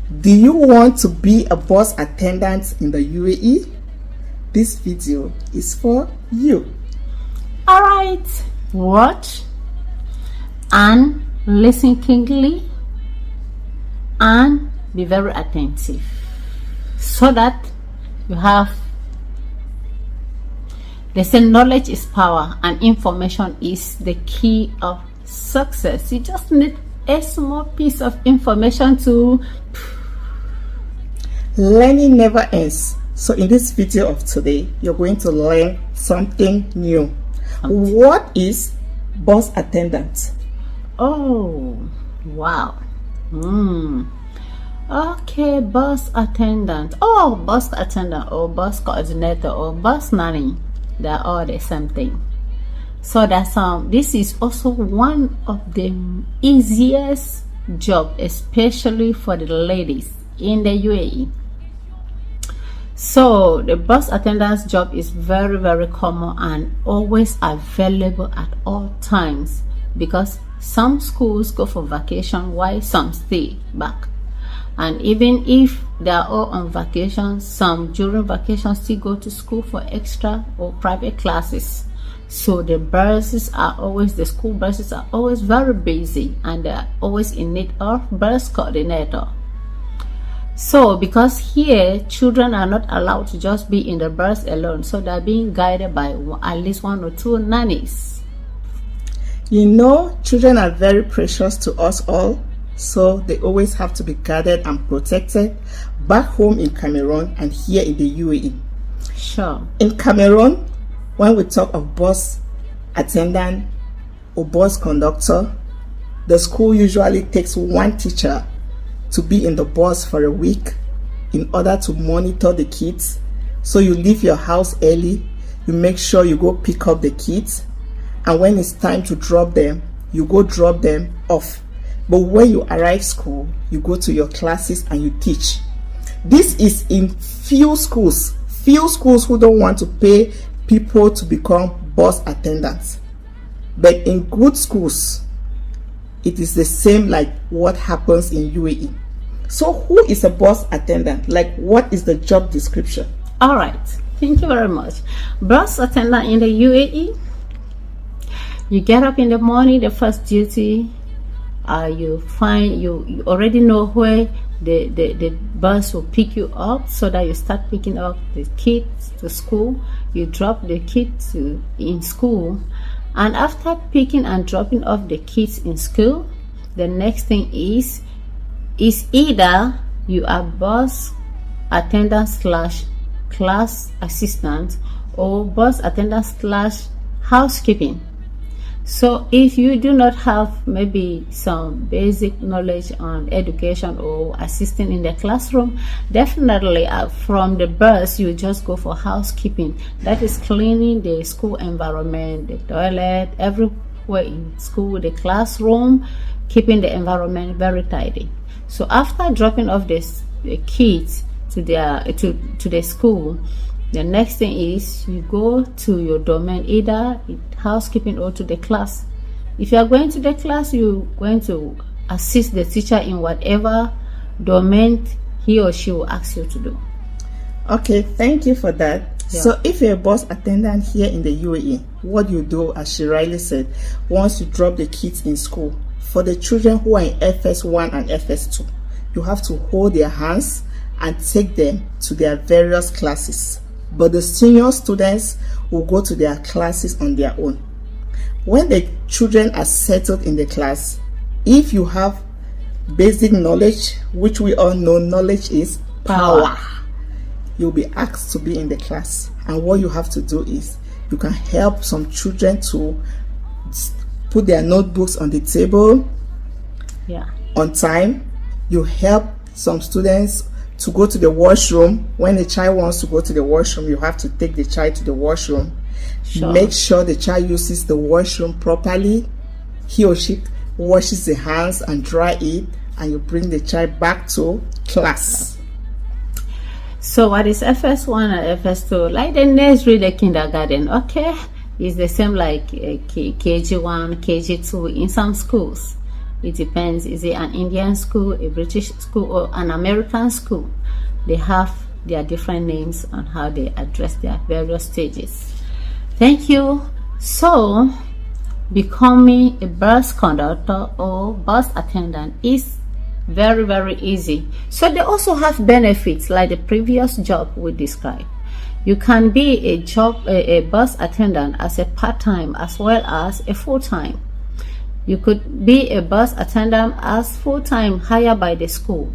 Do you want to be a bus attendant in the UAE? This video is for you. Alright, watch and listen keenly and be very attentive so that you have, they say knowledge is power and information is the key of success. You just need a small piece of information to learning never ends. So in this video of today, you're going to learn something new. What is bus attendant? Oh, wow. Okay, bus attendant. Oh, bus attendant or bus coordinator or bus nanny. They're all the same thing. So that's this is also one of the easiest job, especially for the ladies in the UAE. So the bus attendant's job is very, very common and always available at all times, because some schools go for vacation while some stay back. And even if they are all on vacation, some during vacation still go to school for extra or private classes. So the school buses are always very busy and they are always in need of bus coordinator. So because here children are not allowed to just be in the bus alone, so they're being guided by at least 1 or 2 nannies. You know, children are very precious to us all, so they always have to be guarded and protected back home in Cameroon and here in the UAE. Sure. In Cameroon, when we talk of bus attendant or bus conductor, the school usually takes 1 teacher to be in the bus for a week in order to monitor the kids. So you leave your house early, you make sure you go pick up the kids, and when it's time to drop them, you go drop them off. But when you arrive school, you go to your classes and you teach. This is in few schools who don't want to pay people to become bus attendants. But in good schools, it is the same like what happens in UAE. So who is a bus attendant? Like, what is the job description? All right, thank you very much. Bus attendant in the UAE, you get up in the morning, the first duty, you already know where the bus will pick you up, so that you start picking up the kids to school. You drop the kids in school, and after picking and dropping off the kids in school, the next thing is either you are bus attendant / class assistant or bus attendant / housekeeping. So if you do not have maybe some basic knowledge on education or assisting in the classroom, definitely from the bus you just go for housekeeping. That is cleaning the school environment, the toilet, everywhere in school, the classroom, keeping the environment very tidy. So after dropping off the kids to the school, the next thing is you go to your domain, either housekeeping or to the class. If you are going to the class, you're going to assist the teacher in whatever domain he or she will ask you to do. Okay, thank you for that. Yeah. So if you're a bus attendant here in the UAE, what you do, as she rightly said, once you drop the kids in school, for the children who are in FS1 and FS2, you have to hold their hands and take them to their various classes. But the senior students will go to their classes on their own. When the children are settled in the class, if you have basic knowledge, which we all know knowledge is power, you'll be asked to be in the class. And what you have to do is you can help some children to put their notebooks on the table on time. You help some students to go to the washroom. When a child wants to go to the washroom, you have to take the child to the washroom. Sure. Make sure the child uses the washroom properly. He or she washes the hands and dry it, and you bring the child back to class. So what is FS1 and FS2? Like the nursery, the kindergarten, okay? It's the same like KG1, KG2 in some schools. It depends. Is it an Indian school, a British school, or an American school? They have their different names on how they address their various stages. Thank you. So becoming a bus conductor or bus attendant is very, very easy. So they also have benefits like the previous job we described. You can be a bus attendant as a part-time as well as a full-time. You could be a bus attendant as full-time hired by the school.